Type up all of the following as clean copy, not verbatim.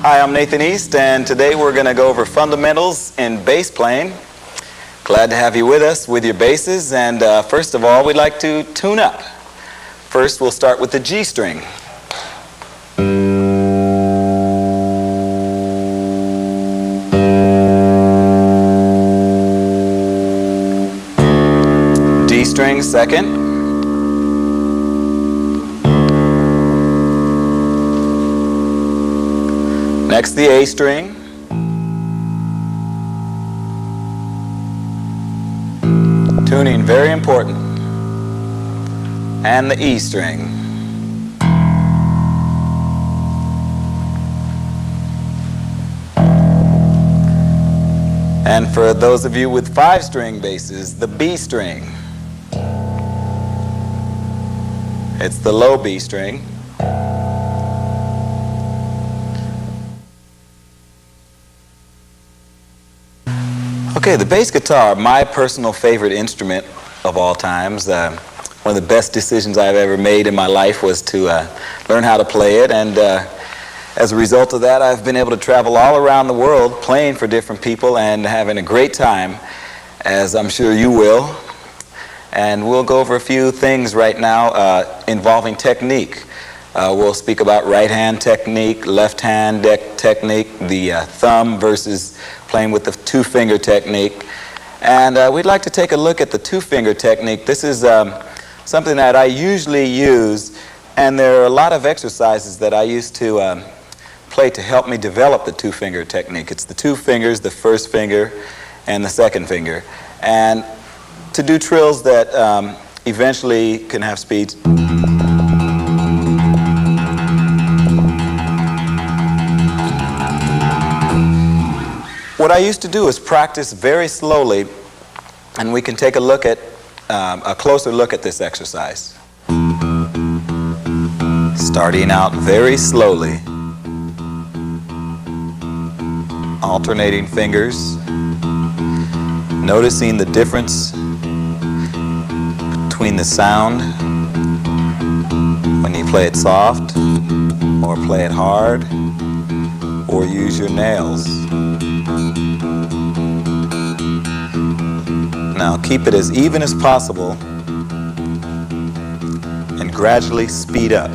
Hi, I'm Nathan East, and today we're going to go over fundamentals in bass playing. Glad to have you with us with your basses, and first of all, we'd like to tune up. First, we'll start with the G string. D string second. Next, the A string. Tuning, very important. And the E string. And for those of you with 5-string basses, the B string. It's the low B string. Okay, the bass guitar, my personal favorite instrument of all times. One of the best decisions I've ever made in my life was to learn how to play it, and as a result of that, I've been able to travel all around the world playing for different people and having a great time, as I'm sure you will. And we'll go over a few things right now involving technique. We'll speak about right-hand technique, left-hand technique, the thumb versus playing with the two-finger technique. And we'd like to take a look at the two-finger technique. This is something that I usually use, and there are a lot of exercises that I used to play to help me develop the two-finger technique. It's the two fingers, the first finger, and the second finger. And to do trills that eventually can have speeds. What I used to do is practice very slowly, and we can take a look at a closer look at this exercise. Starting out very slowly, alternating fingers, noticing the difference between the sound when you play it soft or play it hard or use your nails. Now keep it as even as possible and gradually speed up.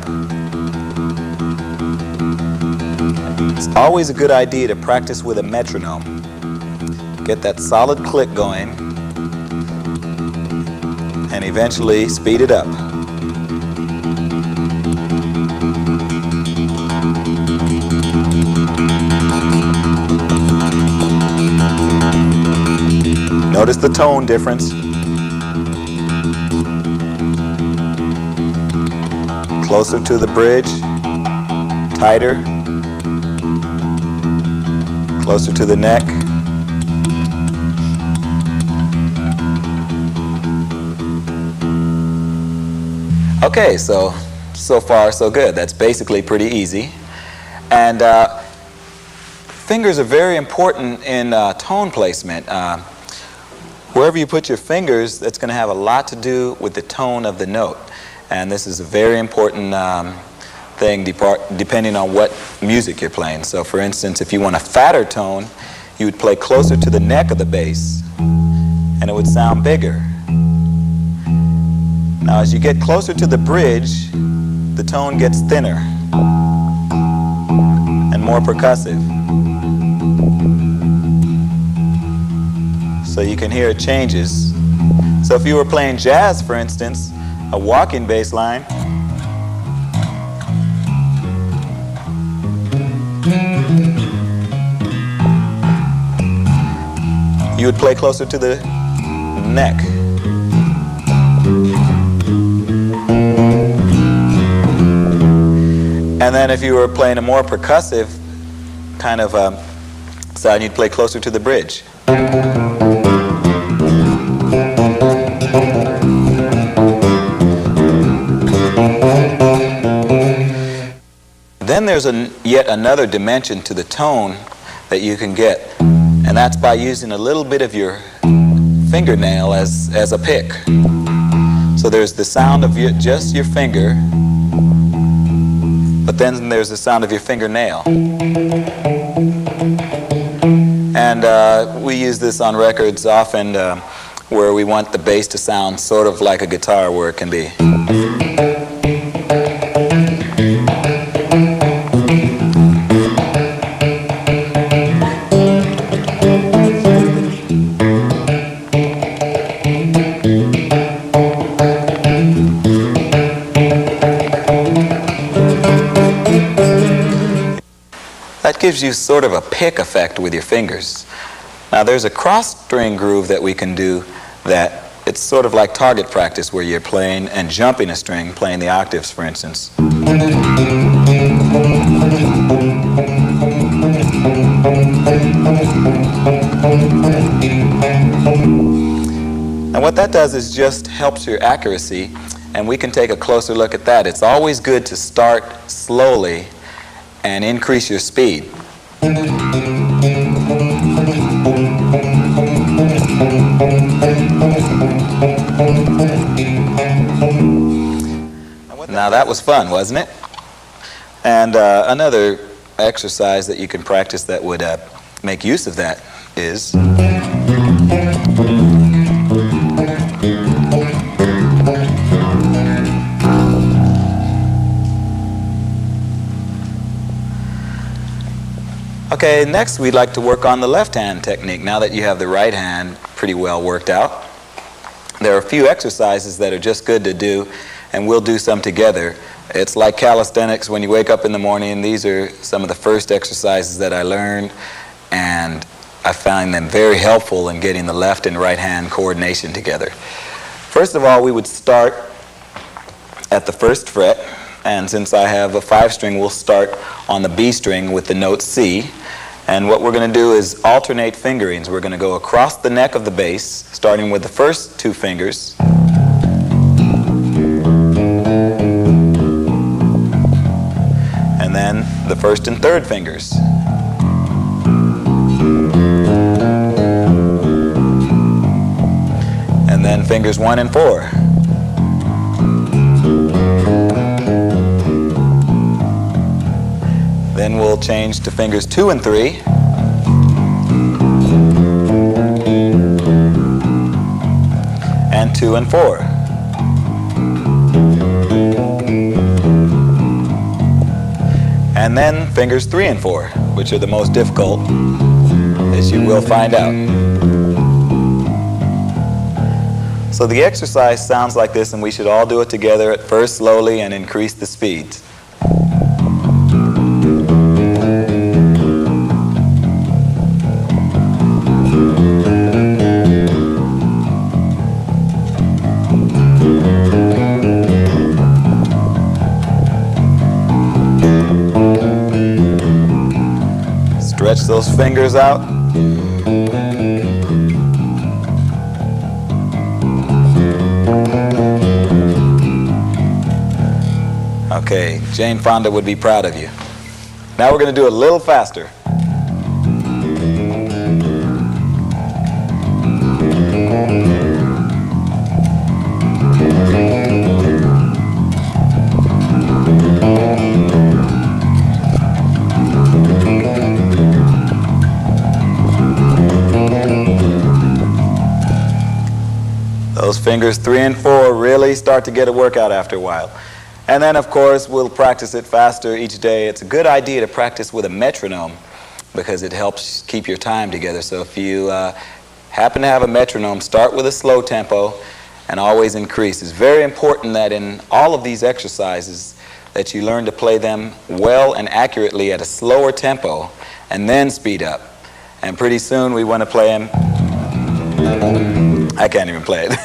It's always a good idea to practice with a metronome. Get that solid click going and eventually speed it up. Notice the tone difference. Closer to the bridge, tighter, closer to the neck. Okay, so far so good. That's basically pretty easy. And fingers are very important in tone placement. Wherever you put your fingers, that's going to have a lot to do with the tone of the note. And this is a very important thing depending on what music you're playing. So for instance, if you want a fatter tone, you would play closer to the neck of the bass, and it would sound bigger. Now as you get closer to the bridge, the tone gets thinner and more percussive. So you can hear it changes. So if you were playing jazz, for instance, a walking bass line, you would play closer to the neck. And then if you were playing a more percussive kind of sound, you'd play closer to the bridge. Then there's yet another dimension to the tone that you can get, and that's by using a little bit of your fingernail as a pick. So there's the sound of just your finger, but then there's the sound of your fingernail. And we use this on records often where we want the bass to sound sort of like a guitar, where it can be. That gives you sort of a pick effect with your fingers. Now there's a cross string groove that we can do that it's sort of like target practice, where you're playing and jumping a string, playing the octaves, for instance. And what that does is just helps your accuracy, and we can take a closer look at that. It's always good to start slowly and increase your speed. Now that was fun, wasn't it? And another exercise that you can practice that would make use of that is okay, next we'd like to work on the left hand technique. Now that you have the right hand pretty well worked out, there are a few exercises that are just good to do, and we'll do some together. It's like calisthenics. When you wake up in the morning, these are some of the first exercises that I learned, and I find them very helpful in getting the left and right hand coordination together. First of all, we would start at the first fret, and since I have a 5-string, we'll start on the B string with the note C. And what we're going to do is alternate fingerings. We're going to go across the neck of the bass, starting with the first 2 fingers. And then the first and third fingers. And then fingers 1 and 4. Then we'll change to fingers 2 and 3. And 2 and 4. And then fingers 3 and 4, which are the most difficult, as you will find out. So the exercise sounds like this, and we should all do it together, at first slowly and increase the speeds. Stretch those fingers out. Okay, Jane Fonda would be proud of you. Now we're going to do it a little faster. Those fingers 3 and 4 really start to get a workout after a while. And then, of course, we'll practice it faster each day. It's a good idea to practice with a metronome because it helps keep your time together. So if you happen to have a metronome, start with a slow tempo and always increase. It's very important that in all of these exercises that you learn to play them well and accurately at a slower tempo and then speed up. And pretty soon we want to play them. I can't even play it.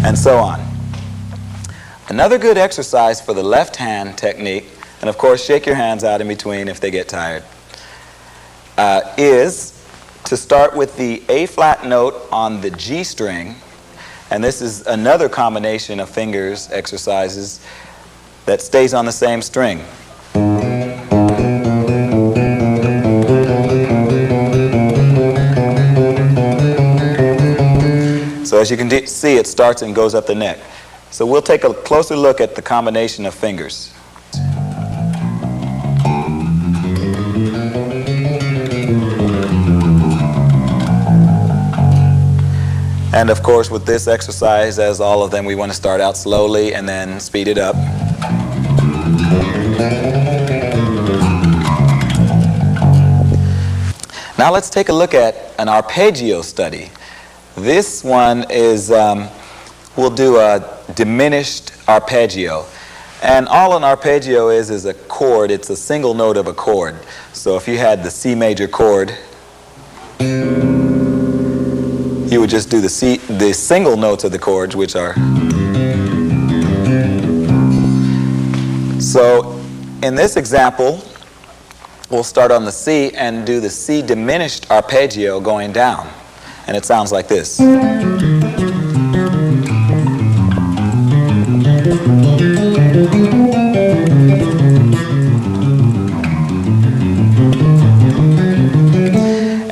And so on. Another good exercise for the left hand technique, and of course shake your hands out in between if they get tired, is to start with the A flat note on the G string, and this is another combination of fingers exercises that stays on the same string. So as you can see, it starts and goes up the neck. So we'll take a closer look at the combination of fingers. And of course, with this exercise, as all of them, we want to start out slowly and then speed it up. Now let's take a look at an arpeggio study. This one is, we'll do a diminished arpeggio. And all an arpeggio is a chord. It's a single note of a chord. So if you had the C major chord, you would just do the single notes of the chords, which are. So in this example, we'll start on the C and do the C diminished arpeggio going down. And it sounds like this.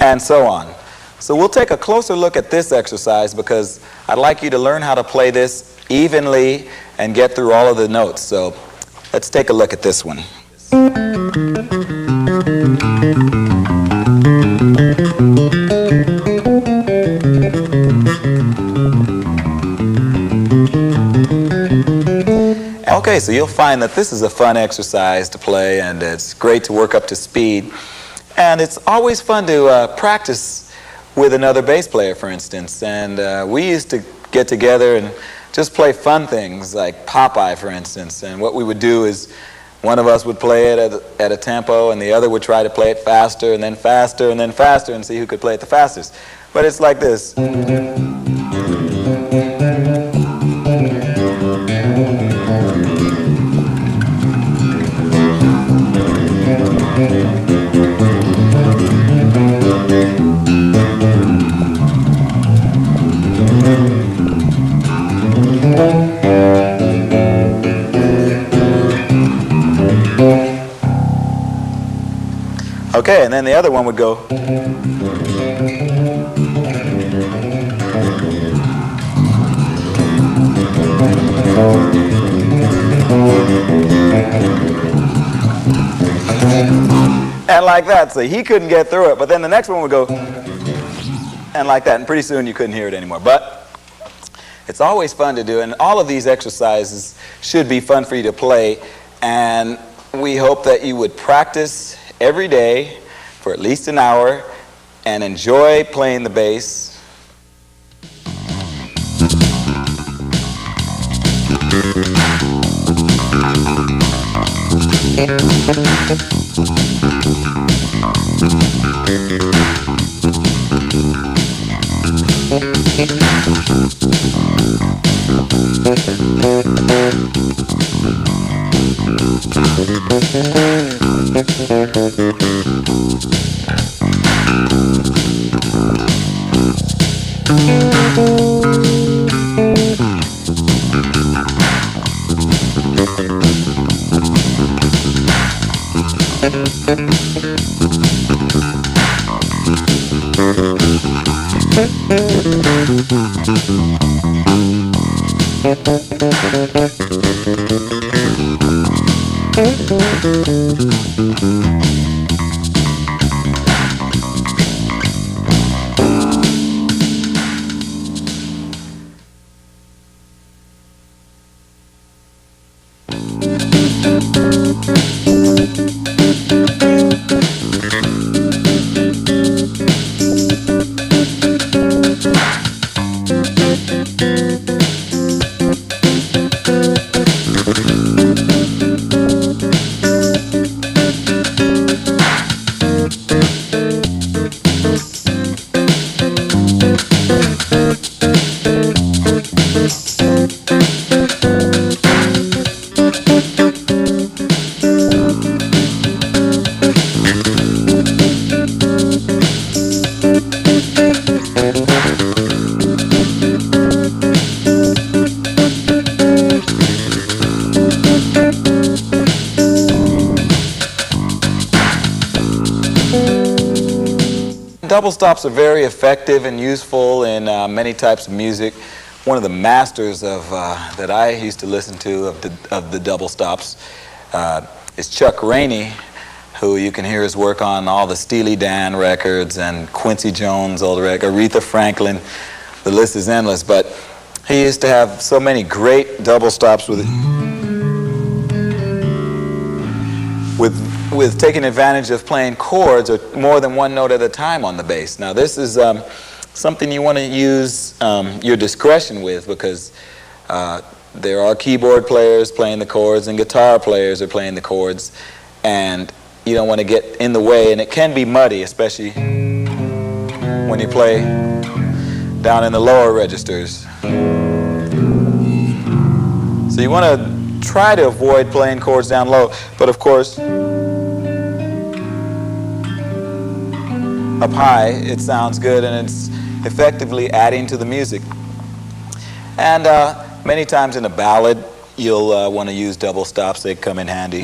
And so on. So we'll take a closer look at this exercise because I'd like you to learn how to play this evenly and get through all of the notes. So let's take a look at this one. Okay, so you'll find that this is a fun exercise to play, and it's great to work up to speed. And it's always fun to practice with another bass player, for instance. And we used to get together and just play fun things like Popeye, for instance. And what we would do is one of us would play it at a tempo, and the other would try to play it faster, and then faster, and then faster, and see who could play it the fastest. But it's like this. Okay, and then the other one would go. And like that, so he couldn't get through it, but then the next one would go, and like that, and pretty soon you couldn't hear it anymore. But it's always fun to do, and all of these exercises should be fun for you to play, and we hope that you would practice every day for at least an hour and enjoy playing the bass. double stops are very effective and useful in many types of music. One of the masters of that I used to listen to of the double stops is Chuck Rainey, who you can hear his work on all the Steely Dan records and Quincy Jones old record, Aretha Franklin. The list is endless, but he used to have so many great double stops with taking advantage of playing chords or more than one note at a time on the bass. Now this is something you want to use your discretion with, because there are keyboard players playing the chords and guitar players are playing the chords, and you don't want to get in the way, and it can be muddy, especially when you play down in the lower registers. So you want to try to avoid playing chords down low, but of course up high it sounds good and it's effectively adding to the music. And many times in a ballad you'll want to use double stops. They come in handy.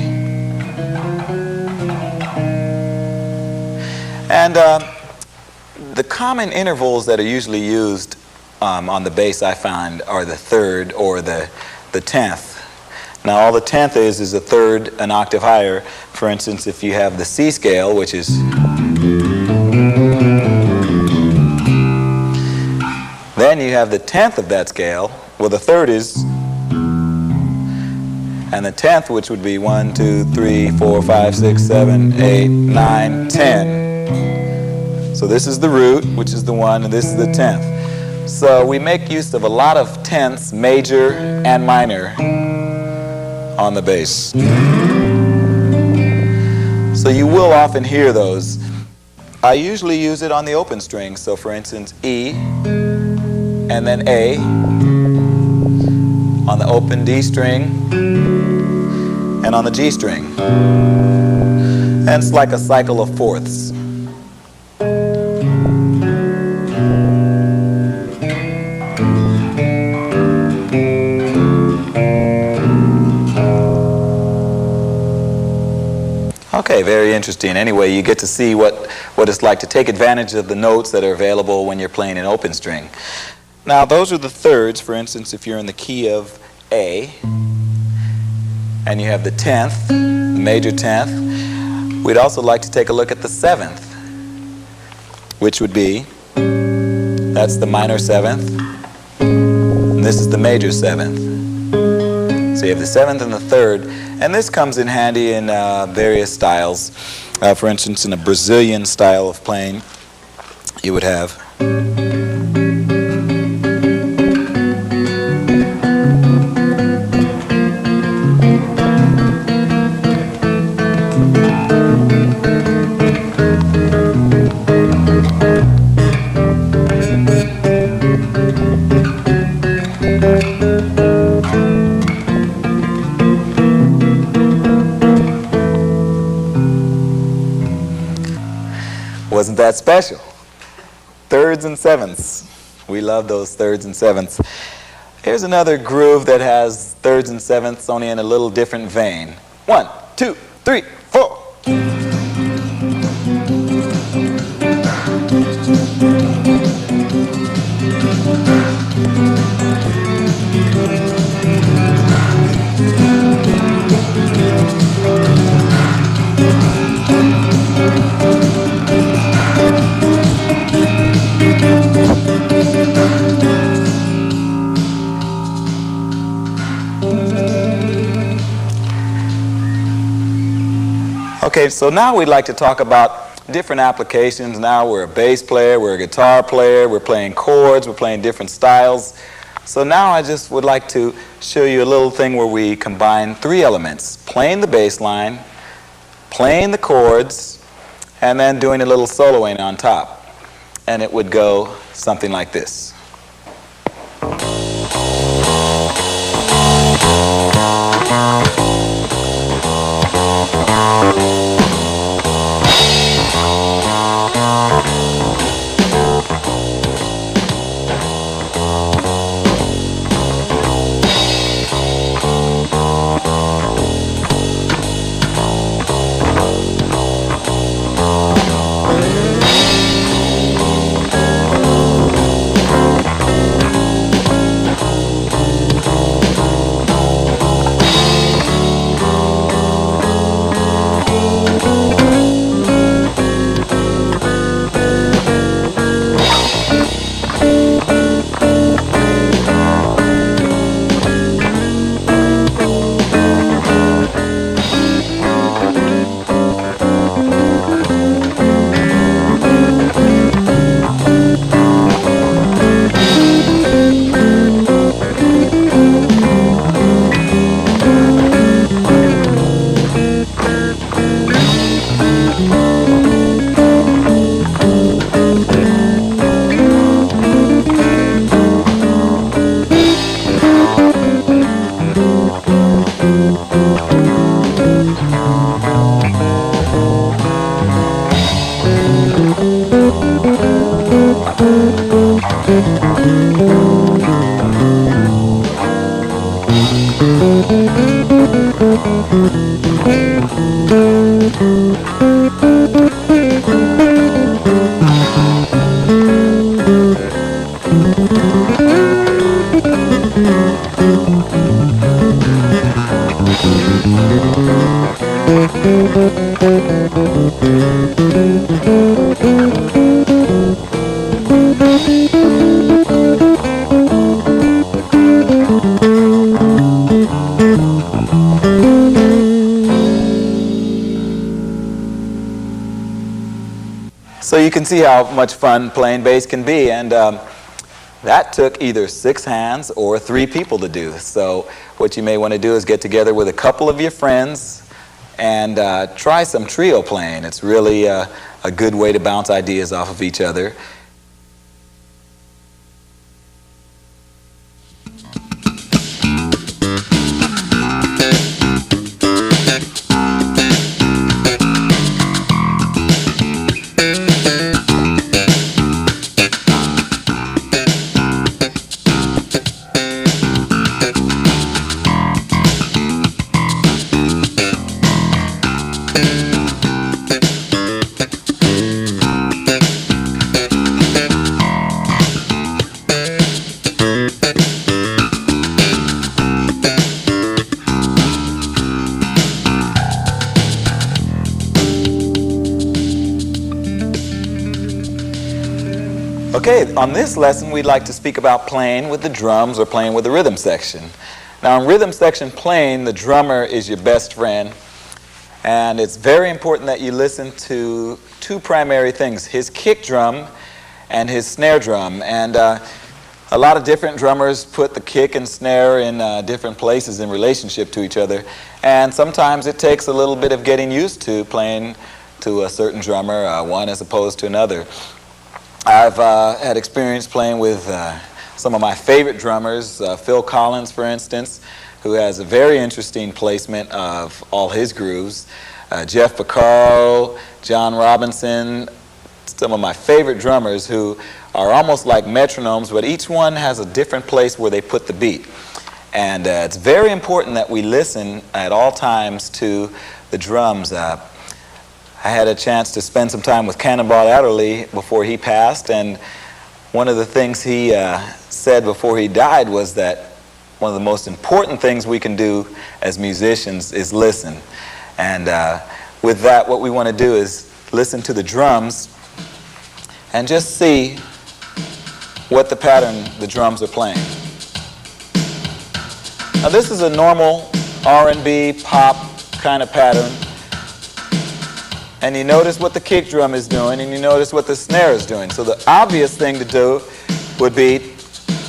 And the common intervals that are usually used on the bass, I find, are the third or the 10th. Now all the 10th is a third an octave higher. For instance, if you have the C scale, which is then you have the 10th of that scale, well the third is, and the 10th, which would be 1, 2, 3, 4, 5, 6, 7, 8, 9, 10. So this is the root, which is the 1, and this is the 10th. So we make use of a lot of tenths, major and minor, on the bass. So you will often hear those. I usually use it on the open strings. So for instance, E, and then A, on the open D string, and on the G string. And it's like a cycle of fourths. Okay, very interesting. Anyway, you get to see what it's like to take advantage of the notes that are available when you're playing an open string. Now, those are the thirds. For instance, if you're in the key of A, and you have the 10th, the major 10th, we'd also like to take a look at the 7th, which would be, that's the minor 7th, and this is the major 7th. So you have the 7th and the 3rd, and this comes in handy in various styles. For instance, in a Brazilian style of playing, you would have wasn't that special? Thirds and sevenths. We love those thirds and sevenths. Here's another groove that has thirds and sevenths, only in a little different vein. 1, 2, 3, 4. Okay, so now we'd like to talk about different applications. Now we're a bass player, we're a guitar player, we're playing chords, we're playing different styles. So now I just would like to show you a little thing where we combine three elements: playing the bass line, playing the chords, and then doing a little soloing on top. And it would go something like this. So you can see how much fun playing bass can be, and that took either 6 hands or 3 people to do. So what you may want to do is get together with a couple of your friends and try some trio playing. It's really a good way to bounce ideas off of each other. Okay, on this lesson we'd like to speak about playing with the drums or playing with the rhythm section. Now in rhythm section playing, the drummer is your best friend, and it's very important that you listen to 2 primary things: his kick drum and his snare drum. And a lot of different drummers put the kick and snare in different places in relationship to each other, and sometimes it takes a little bit of getting used to playing to a certain drummer, one as opposed to another. I've had experience playing with some of my favorite drummers, Phil Collins, for instance, who has a very interesting placement of all his grooves. Jeff Porcaro, John Robinson, some of my favorite drummers who are almost like metronomes, but each one has a different place where they put the beat. And it's very important that we listen at all times to the drums. I had a chance to spend some time with Cannonball Adderley before he passed, and one of the things he said before he died was that one of the most important things we can do as musicians is listen. And with that, what we want to do is listen to the drums and just see what the pattern the drums are playing. Now this is a normal R&B pop kind of pattern. And you notice what the kick drum is doing, and you notice what the snare is doing. So the obvious thing to do would be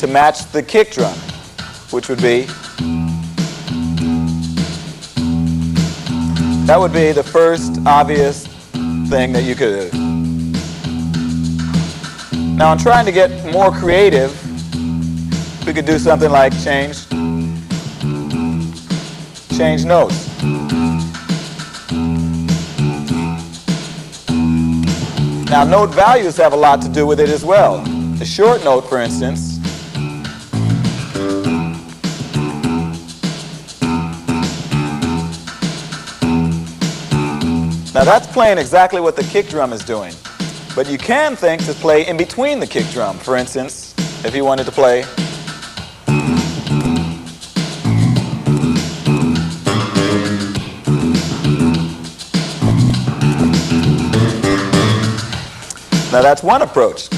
to match the kick drum, which would be, that would be the first obvious thing that you could do. Now in trying to get more creative, we could do something like change notes. Now, note values have a lot to do with it as well. The short note, for instance, now that's playing exactly what the kick drum is doing. But you can think to play in between the kick drum. For instance, if you wanted to play, now that's one approach.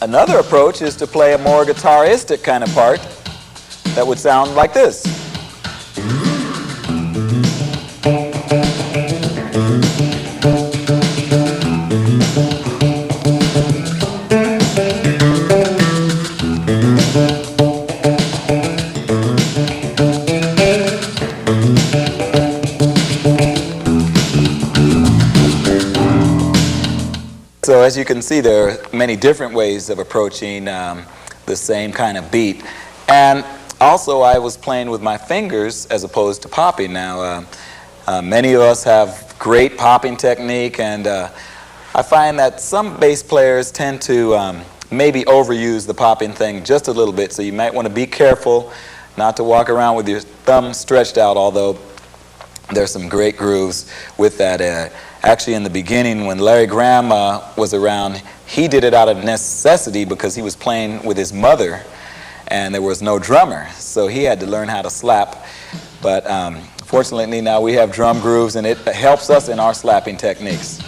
Another approach is to play a more guitaristic kind of part that would sound like this. So as you can see, there are many different ways of approaching the same kind of beat. And also I was playing with my fingers as opposed to popping. Now many of us have great popping technique, and I find that some bass players tend to maybe overuse the popping thing just a little bit, so you might want to be careful not to walk around with your thumb stretched out, although There's some great grooves with that. Actually, in the beginning, when Larry Graham was around, he did it out of necessity because he was playing with his mother and there was no drummer, so he had to learn how to slap. But fortunately now we have drum grooves, and it helps us in our slapping techniques.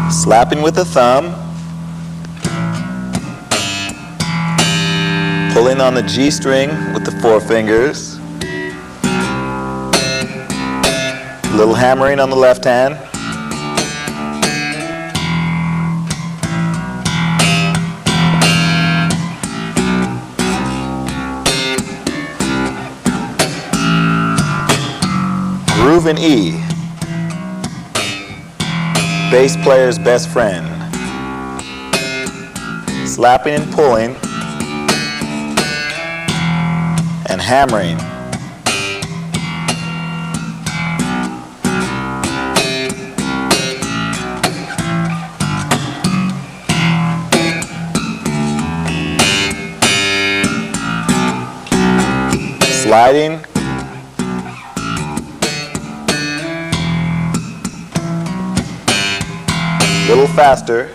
Slapping with the thumb, pulling on the G string with the forefingers, a little hammering on the left hand, groove in E, bass player's best friend. Slapping and pulling and hammering. Sliding. A little faster.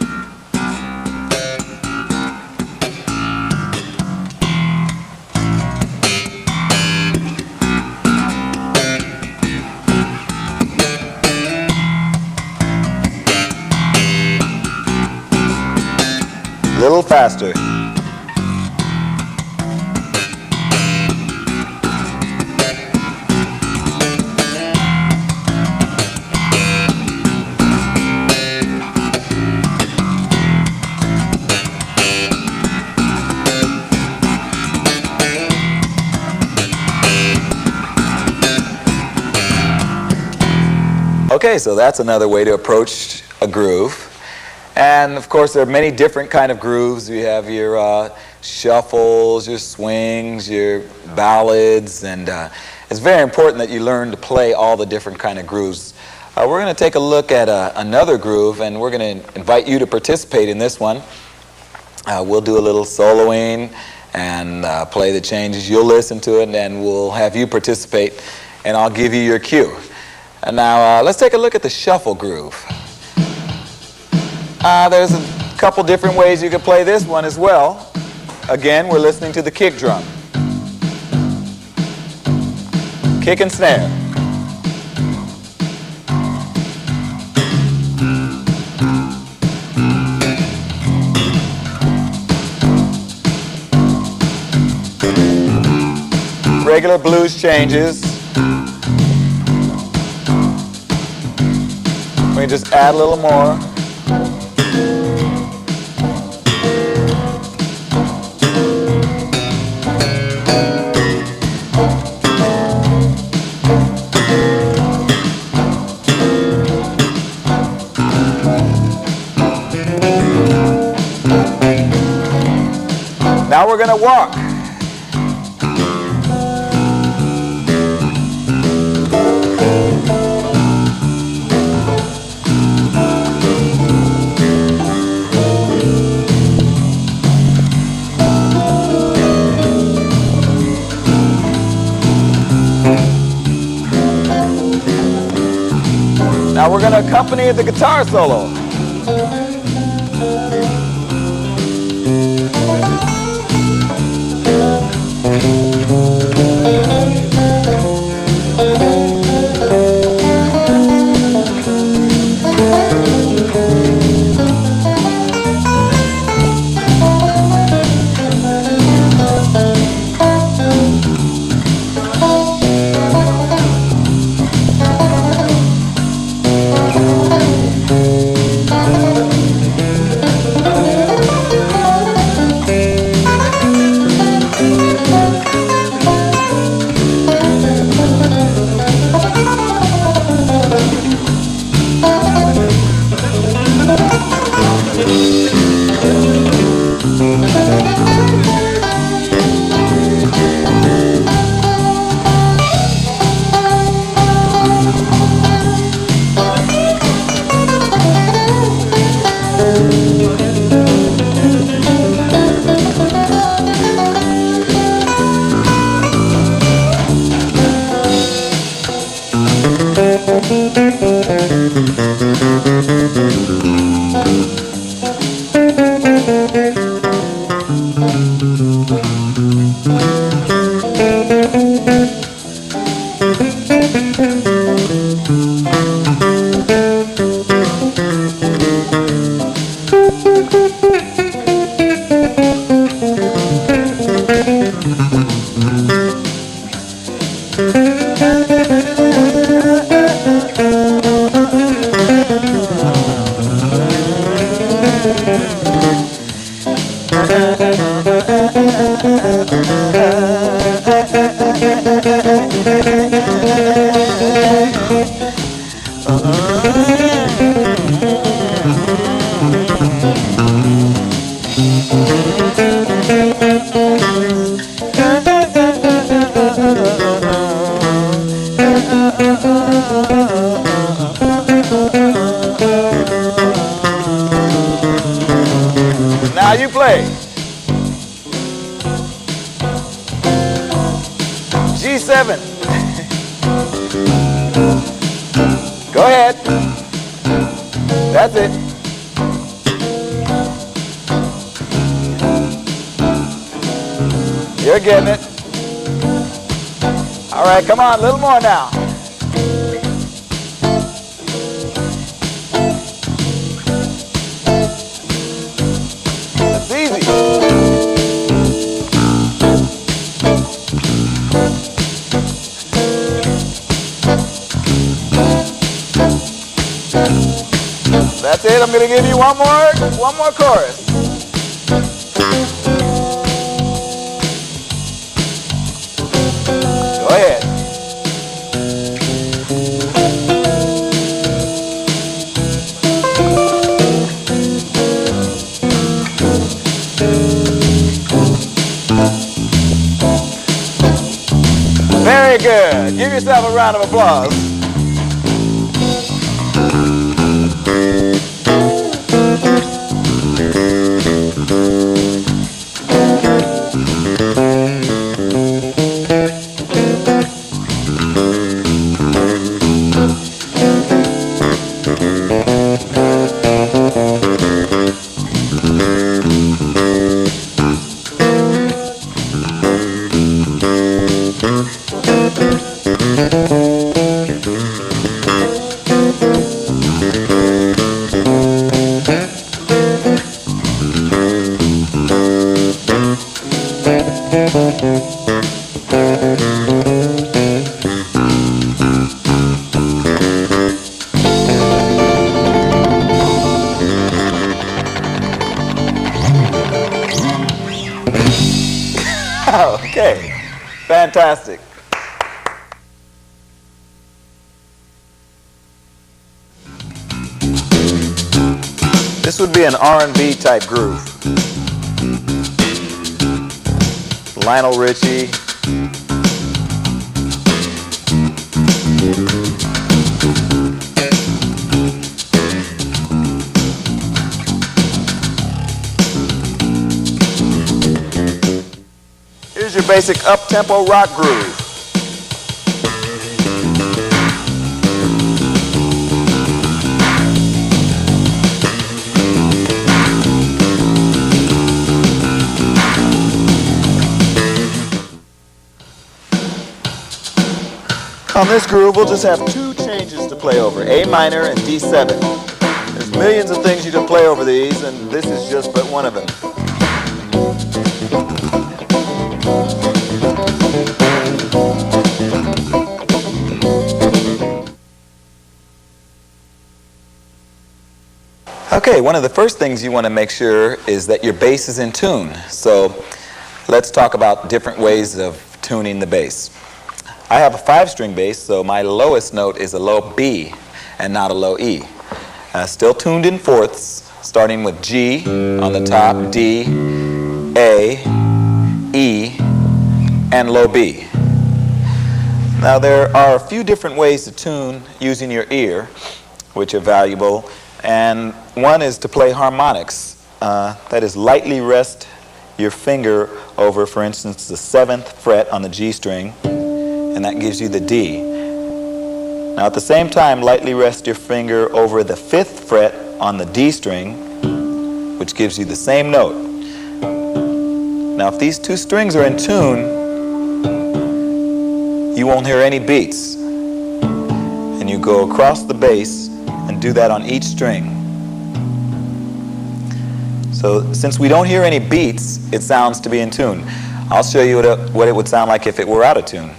A little faster. Okay, so that's another way to approach a groove. And of course there are many different kind of grooves. You have your shuffles, your swings, your ballads, and it's very important that you learn to play all the different kind of grooves. We're going to take a look at another groove, and we're going to invite you to participate in this one. We'll do a little soloing and play the changes. You'll listen to it, and we'll have you participate, and I'll give you your cue. And now let's take a look at the shuffle groove. There's a couple different ways you could play this one as well. Again, we're listening to the kick drum. Kick and snare. Regular blues changes. We just add a little more. Now we're going to walk. Now we're going to accompany the guitar solo. Now you play. G7. Go ahead. That's it. You're getting it. All right, come on, a little more now. That's easy. That's it. I'm going to give you one more chorus. Go ahead. Very good. Give yourself a round of applause. Okay, fantastic. This would be an R&B type groove. Lionel Richie. Here's your basic up-tempo rock groove. On this groove, we'll just have two changes to play over, A minor and D7. There's millions of things you can play over these, and this is just but one of them. Okay, one of the first things you want to make sure is that your bass is in tune. So let's talk about different ways of tuning the bass. I have a 5-string bass, so my lowest note is a low B and not a low E. Still tuned in fourths, starting with G on the top, D, A, E, and low B. Now there are a few different ways to tune using your ear, which are valuable, and one is to play harmonics. That is, lightly rest your finger over, for instance, the 7th fret on the G string, and that gives you the D. Now at the same time, lightly rest your finger over the 5th fret on the D string, which gives you the same note. Now if these two strings are in tune, you won't hear any beats. And you go across the bass and do that on each string. So since we don't hear any beats, it sounds to be in tune. I'll show you what it would sound like if it were out of tune.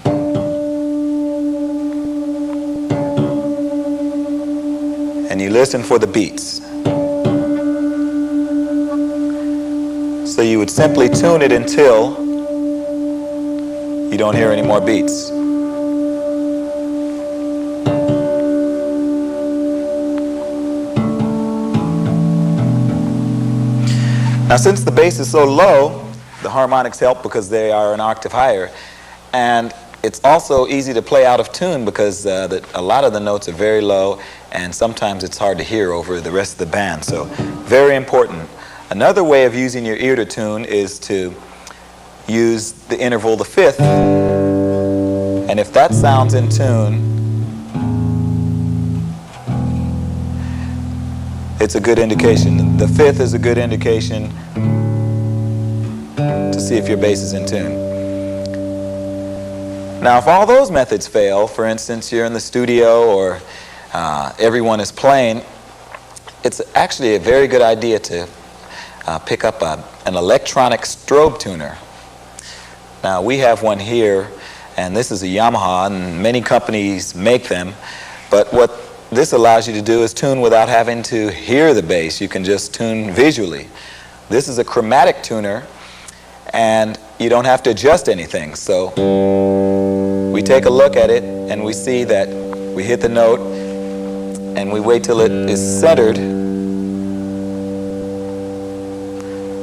And you listen for the beats. So you would simply tune it until you don't hear any more beats. Now, since the bass is so low, the harmonics help because they are an octave higher. And it's also easy to play out of tune because a lot of the notes are very low, and sometimes it's hard to hear over the rest of the band. So, very important. Another way of using your ear to tune is to use the interval, the fifth. And if that sounds in tune, it's a good indication. The fifth is a good indication to see if your bass is in tune. Now, if all those methods fail, for instance, you're in the studio or everyone is playing, it's actually a very good idea to pick up an electronic strobe tuner. Now, we have one here, and this is a Yamaha, and many companies make them, but what this allows you to do is tune without having to hear the bass. You can just tune visually. This is a chromatic tuner, and you don't have to adjust anything. So we take a look at it, and we see that we hit the note, and we wait till it is centered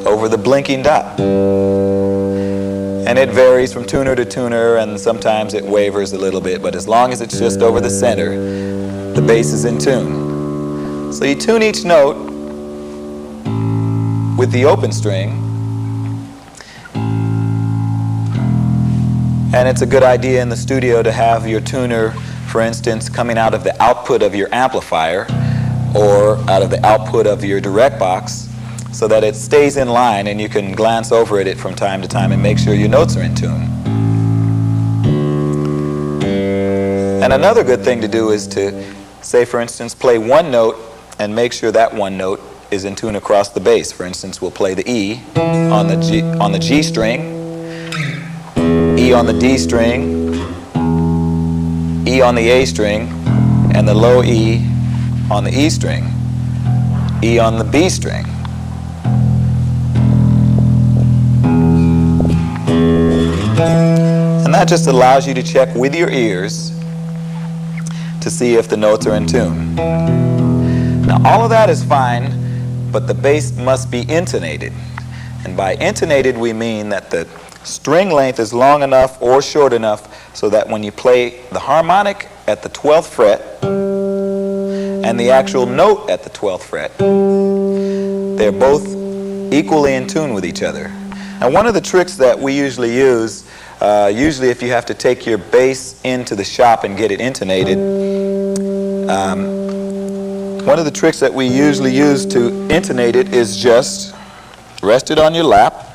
over the blinking dot. And it varies from tuner to tuner, and sometimes it wavers a little bit, but as long as it's just over the center, the bass is in tune. So you tune each note with the open string, and it's a good idea in the studio to have your tuner, for instance, coming out of the output of your amplifier or out of the output of your direct box, so that it stays in line and you can glance over at it from time to time and make sure your notes are in tune. And another good thing to do is to, say for instance, play one note and make sure that one note is in tune across the bass. For instance, we'll play the E on the G string, E on the D string, E on the A string, and the low E on the E string, E on the B string. And that just allows you to check with your ears to see if the notes are in tune. Now, all of that is fine, but the bass must be intonated. And by intonated, we mean that the string length is long enough or short enough so that when you play the harmonic at the 12th fret and the actual note at the 12th fret, they're both equally in tune with each other. Now, one of the tricks that we usually use, usually if you have to take your bass into the shop and get it intonated, one of the tricks that we usually use to intonate it is just rest it on your lap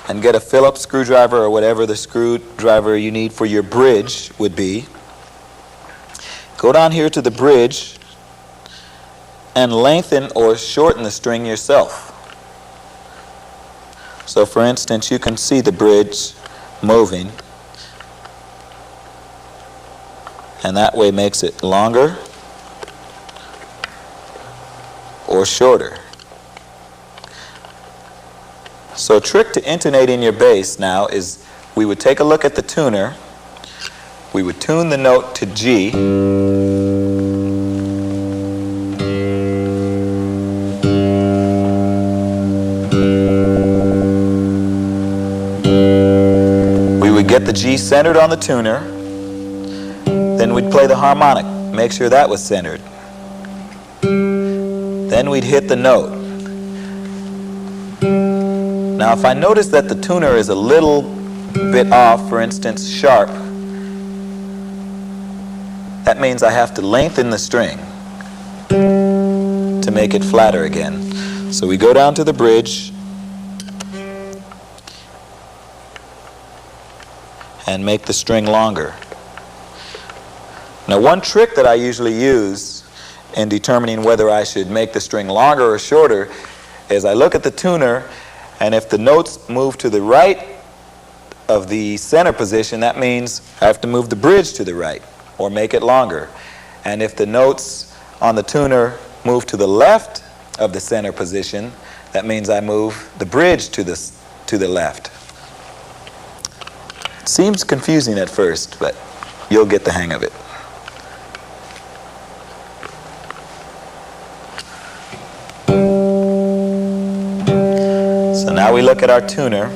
and get a Phillips screwdriver or whatever the screwdriver you need for your bridge would be. Go down here to the bridge and lengthen or shorten the string yourself. So for instance, you can see the bridge moving, and that way makes it longer or shorter. So a trick to intonating your bass now is we would take a look at the tuner, we would tune the note to G, get the G centered on the tuner, then we'd play the harmonic, make sure that was centered. Then we'd hit the note. Now if I notice that the tuner is a little bit off, for instance sharp, that means I have to lengthen the string to make it flatter again. So we go down to the bridge and make the string longer. Now, one trick that I usually use in determining whether I should make the string longer or shorter is I look at the tuner, and if the notes move to the right of the center position, that means I have to move the bridge to the right or make it longer. And if the notes on the tuner move to the left of the center position, that means I move the bridge to the left. It seems confusing at first, but you'll get the hang of it. So now we look at our tuner.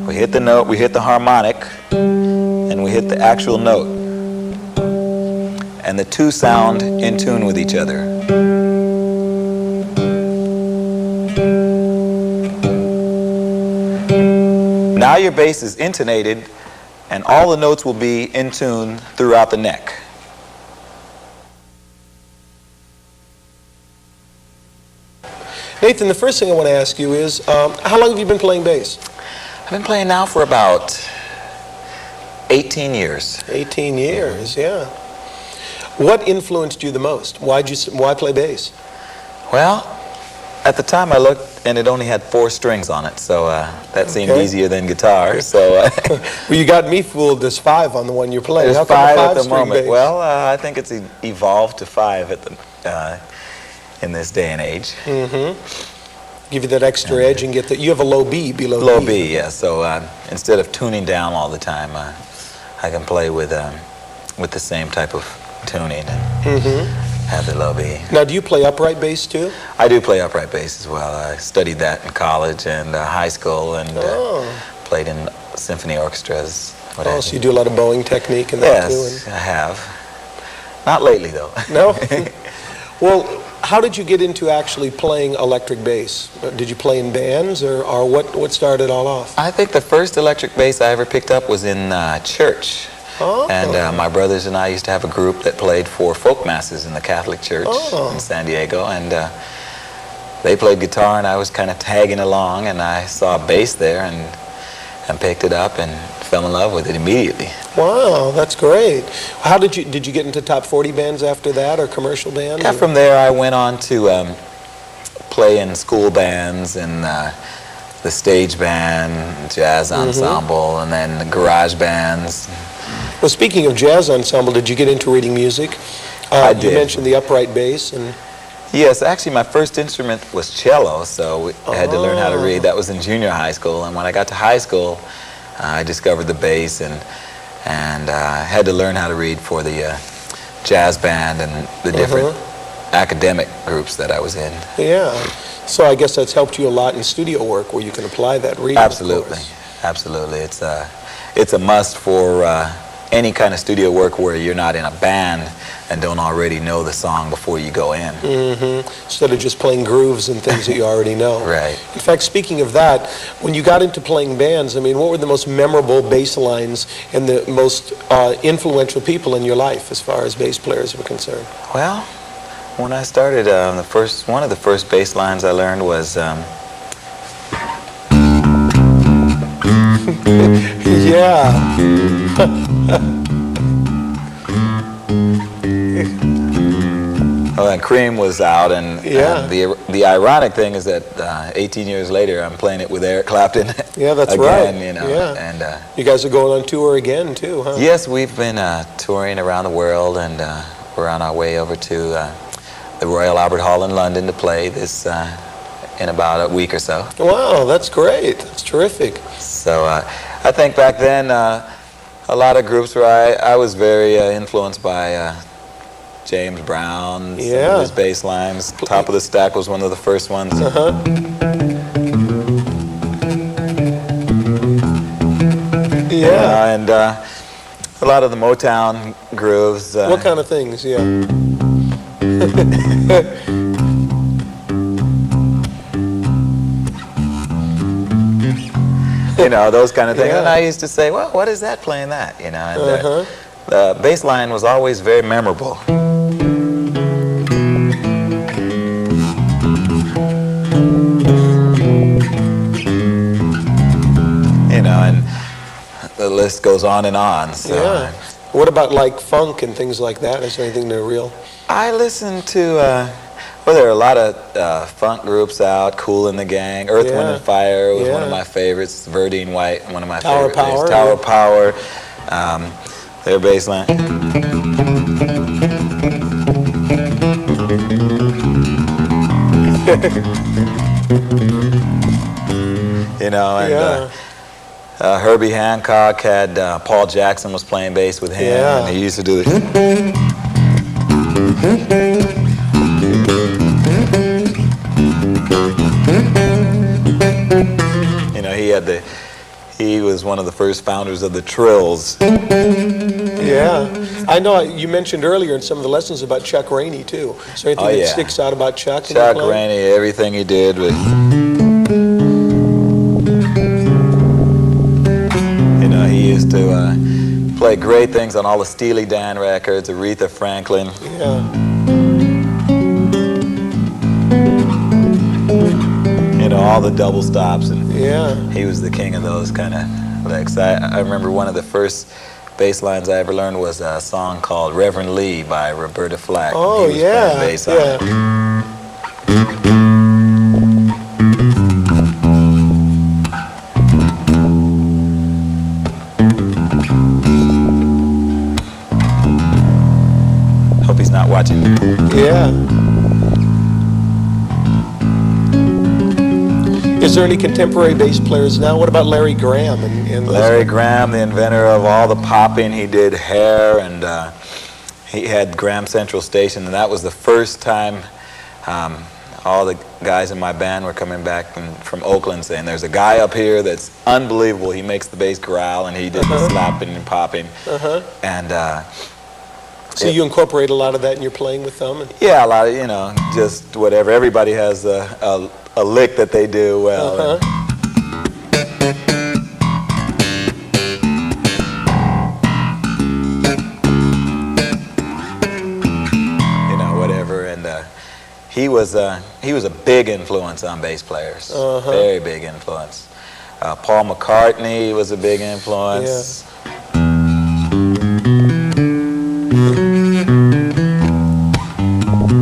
We hit the note, we hit the harmonic, and we hit the actual note. And the two sound in tune with each other. Now your bass is intonated, and all the notes will be in tune throughout the neck. Nathan, the first thing I want to ask you is, how long have you been playing bass? I've been playing now for about 18 years. 18 years, yeah. What influenced you the most? Why play bass? Well, at the time I looked and it only had 4 strings on it, so that seemed easier than guitar. So, well, you got me fooled. There's 5 on the one you're playing. There's 5 at the moment. Bass? Well, I think it's evolved to 5 at the in this day and age. Mm-hmm. Give you that extra edge and get that. You have a low B below low B, yeah. So instead of tuning down all the time, I can play with the same type of tuning and have the low B. Now, do you play upright bass too? I do play upright bass as well. I studied that in college and high school, and played in symphony orchestras. So you do a lot of bowing technique and that too? Yes, I have. Not lately, though. No? Well, how did you get into actually playing electric bass? Did you play in bands, or what started it all off? I think the first electric bass I ever picked up was in church. Oh. And my brothers and I used to have a group that played for folk masses in the Catholic Church in San Diego, and they played guitar and I was kind of tagging along, and I saw a bass there and picked it up and fell in love with it immediately. Wow, that's great. How did you get into top 40 bands after that, or commercial bands? Yeah, from there I went on to play in school bands and the stage band, jazz ensemble, and then the garage bands. Well, speaking of jazz ensemble, did you get into reading music? I did. You mentioned the upright bass. And yes, actually my first instrument was cello, so I had to learn how to read. That was in junior high school, and when I got to high school, I discovered the bass and had to learn how to read for the jazz band and the different academic groups that I was in. Yeah, so I guess that's helped you a lot in studio work, where you can apply that reading. Absolutely, absolutely. It's a must for any kind of studio work where you're not in a band and don't already know the song before you go in. Instead of just playing grooves and things that you already know. Right. In fact, speaking of that, when you got into playing bands, I mean, what were the most memorable bass lines and the most influential people in your life as far as bass players were concerned? Well, when I started, one of the first bass lines I learned was Well, and Cream was out, and the ironic thing is that 18 years later, I'm playing it with Eric Clapton. Yeah, that's again, right. You know, yeah. And you guys are going on tour again too, huh? Yes, we've been touring around the world, and we're on our way over to the Royal Albert Hall in London to play this in about a week or so. Wow, that's great. That's terrific. So I think back then, a lot of groups where I was very influenced by James Brown, some of his bass lines. Top of the Stack was one of the first ones. Yeah. And a lot of the Motown grooves. What kind of things, You know, those kind of things. And I used to say, well, what is that playing that? You know, and the bass line was always very memorable. You know, and the list goes on and on. So. Yeah. What about like funk and things like that? Is there anything they're real? I listen to, well, there are a lot of funk groups out. Kool and the Gang, Earth, Wind and Fire was one of my favorites. Verdine White, one of my favorites. Tower Power, their bass line. You know, and Yeah. Herbie Hancock had Paul Jackson was playing bass with him, Yeah. and he used to do the. You know, he was one of the first founders of the Trills. Yeah. I know you mentioned earlier in some of the lessons about Chuck Rainey, too. Is there anything Oh, that yeah. sticks out about Chuck? Chuck Rainey, everything he did was. You know, he used to play great things on all the Steely Dan records, Aretha Franklin. Yeah. You know, all the double stops, and Yeah. he was the king of those kind of licks. I remember one of the first bass lines I ever learned was a song called Reverend Lee by Roberta Flack. Oh, He was yeah. playing bass on it. Hope he's not watching. Yeah. Is there any contemporary bass players now? What about Larry Graham? And Larry Graham, the inventor of all the popping, he did Hair, and he had Graham Central Station, and that was the first time all the guys in my band were coming back from Oakland saying, there's a guy up here that's unbelievable. He makes the bass growl, and he did the slapping and popping. And So you incorporate a lot of that in your playing with them? yeah, a lot of, you know, just whatever. Everybody has a lick that they do well. You know, whatever. And he was a big influence on bass players. Very big influence. Paul McCartney was a big influence.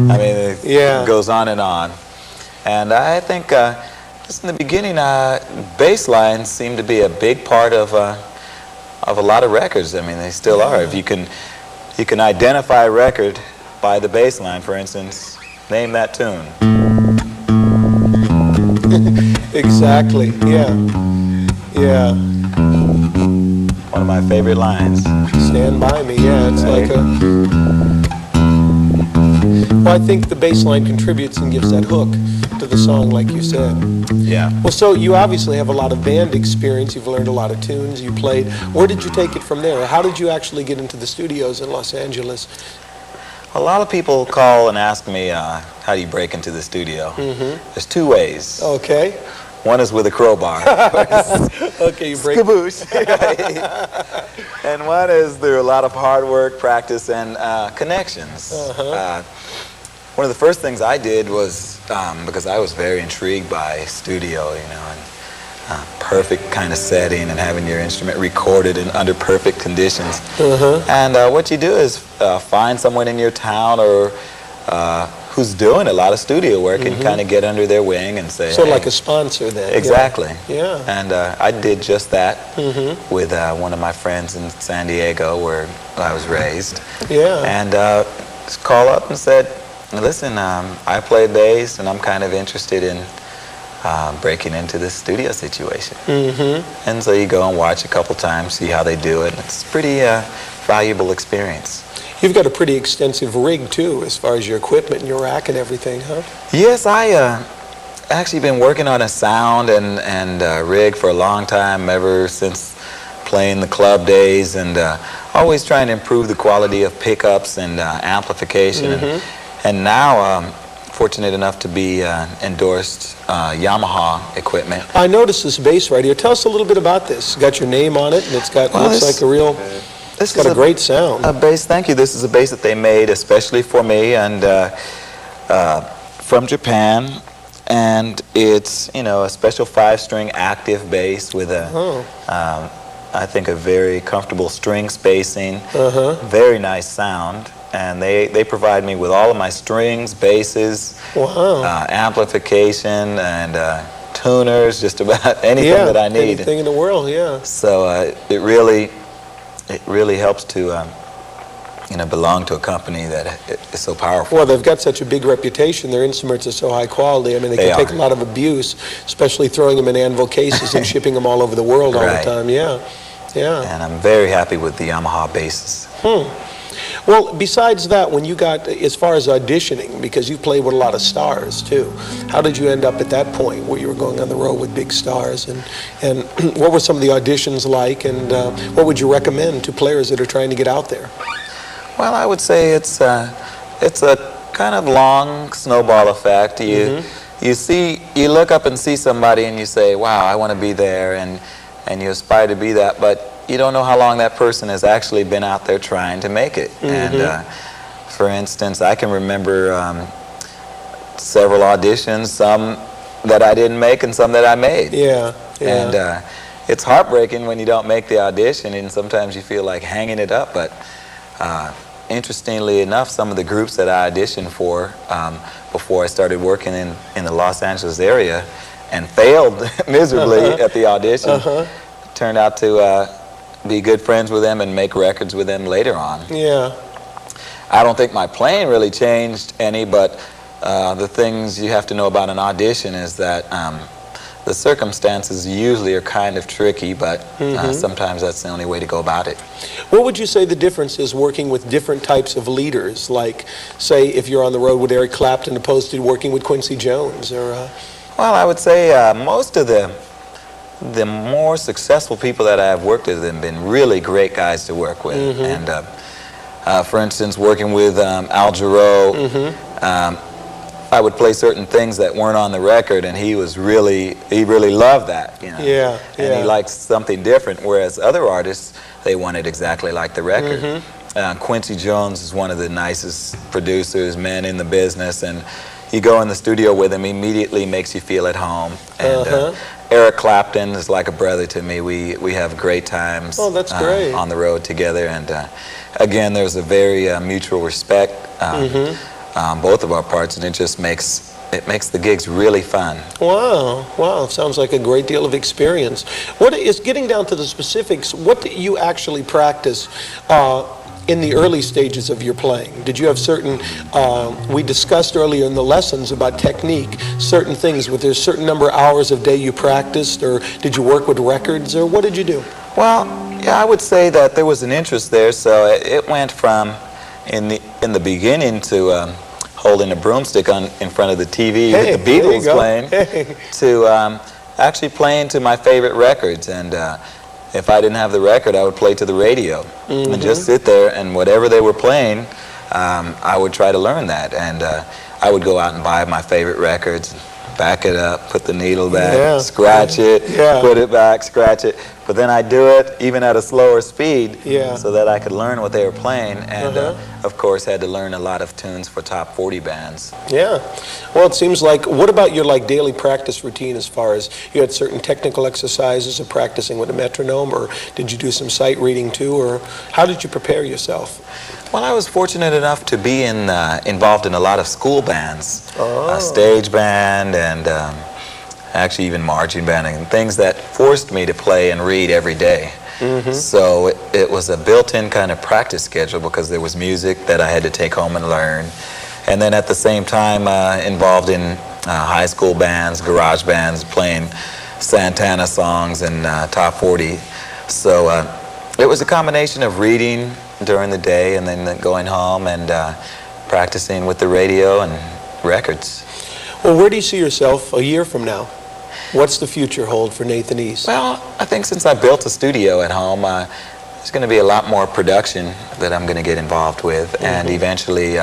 I mean, it goes on and on. And I think just in the beginning, bass lines seem to be a big part of a lot of records. I mean, they still are. If you can identify a record by the bass line, for instance, name that tune. Exactly. Yeah. Yeah. One of my favorite lines. Stand by me. Yeah, it's like a. Well, I think the bass line contributes and gives that hook to the song, like you said. Yeah. Well, so you obviously have a lot of band experience. You've learned a lot of tunes. You played. Where did you take it from there? How did you actually get into the studios in Los Angeles? A lot of people call and ask me, how do you break into the studio? There's two ways. Okay. One is with a crowbar. Okay, you break. Skaboosh. And one is through a lot of hard work, practice, and connections. One of the first things I did was, because I was very intrigued by studio, you know, and perfect kind of setting and having your instrument recorded in under perfect conditions. And what you do is find someone in your town or who's doing a lot of studio work and kind of get under their wing and say, Sort of hey, like a sponsor then. exactly. Yeah. And I did just that with one of my friends in San Diego where I was raised. Yeah. And just call up and said, listen, I play bass and I'm kind of interested in breaking into this studio situation. And so you go and watch a couple times, see how they do it. It's a pretty valuable experience. You've got a pretty extensive rig too, as far as your equipment and your rack and everything, huh? Yes, I actually been working on a sound and rig for a long time, ever since playing the club days, and always trying to improve the quality of pickups and amplification. And now fortunate enough to be endorsed Yamaha equipment. I noticed this bass right here. Tell us a little bit about this. It's got your name on it, and it's got looks like a real. It's got a great sound. A bass, thank you. This is a bass that they made especially for me and from Japan, and it's, you know, a special 5-string active bass with a I think a very comfortable string spacing, very nice sound. And they provide me with all of my strings, basses, amplification, and tuners, just about anything that I need. Anything in the world, yeah. So it really helps to belong to a company that is so powerful. Well, they've got such a big reputation. Their instruments are so high quality. I mean, they can take a lot of abuse, especially throwing them in anvil cases and shipping them all over the world all the time. Yeah, yeah. And I'm very happy with the Yamaha basses. Well, besides that, when you got, as far as auditioning, because you played with a lot of stars too, how did you end up at that point where you were going on the road with big stars? And what were some of the auditions like, and what would you recommend to players that are trying to get out there? Well, I would say it's a kind of long snowball effect. You look up and see somebody and you say, wow, I want to be there, and you aspire to be that, but you don't know how long that person has actually been out there trying to make it. And for instance, I can remember several auditions, some that I didn't make and some that I made. Yeah, yeah. And it's heartbreaking when you don't make the audition, and sometimes you feel like hanging it up, but interestingly enough, some of the groups that I auditioned for before I started working in the Los Angeles area and failed miserably at the audition, turned out to be good friends with them and make records with them later on. Yeah. I don't think my playing really changed any, but the things you have to know about an audition is that the circumstances usually are kind of tricky, but sometimes that's the only way to go about it. What would you say the difference is working with different types of leaders, like, say, if you're on the road with Eric Clapton opposed to working with Quincy Jones? Or Well, I would say most of the more successful people that I've worked with have been really great guys to work with. And for instance, working with Al Jarreau, I would play certain things that weren't on the record, and he really loved that, you know. Yeah, and he liked something different, whereas other artists, they wanted exactly like the record. Quincy Jones is one of the nicest producers, men in the business, and you go in the studio with him, immediately makes you feel at home. And Eric Clapton is like a brother to me. We have great times on the road together, and again, there's a very mutual respect on both of our parts, and it just makes the gigs really fun. Wow, wow, sounds like a great deal of experience. What is, getting down to the specifics, what do you actually practice in the early stages of your playing? Did you have certain, we discussed earlier in the lessons about technique, certain things, was there a certain number of hours of day you practiced, or did you work with records, or what did you do? Well, yeah, I would say that there was an interest there, so it went from, in the beginning, to holding a broomstick in front of the TV with the Beatles playing, to actually playing to my favorite records. And if I didn't have the record, I would play to the radio and just sit there, and whatever they were playing, I would try to learn that. And I would go out and buy my favorite records, back it up, put the needle back, scratch it, put it back, scratch it. But then I'd do it even at a slower speed so that I could learn what they were playing. And of course, had to learn a lot of tunes for top 40 bands. Yeah. Well, it seems like, what about your daily practice routine, as far as you had certain technical exercises of practicing with a metronome, or did you do some sight reading too, or how did you prepare yourself? Well, I was fortunate enough to be involved in a lot of school bands, a stage band, and actually even marching band, and things that forced me to play and read every day. So it was a built-in kind of practice schedule, because there was music that I had to take home and learn. And then at the same time involved in high school bands, garage bands, playing Santana songs and top 40. So it was a combination of reading during the day and then going home and practicing with the radio and records. Well, where do you see yourself a year from now? What's the future hold for Nathan East? Well, I think since I built a studio at home, there's going to be a lot more production that I'm going to get involved with, and eventually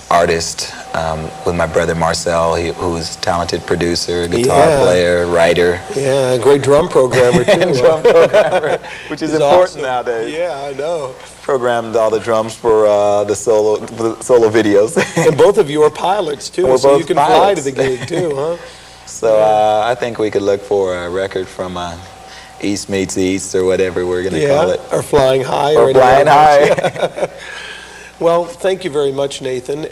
artist with my brother Marcel, who's a talented producer, guitar player, writer. Yeah, great drum programmer too. And drum programmer, which is important nowadays. Yeah, I know. Programmed all the drums for the solo videos. And both of you are pilots too, so you can fly to the gig too, huh? So I think we could look for a record from East Meets East, or whatever we're going to call it. Or Flying High. Or Flying High. Well, thank you very much, Nathan.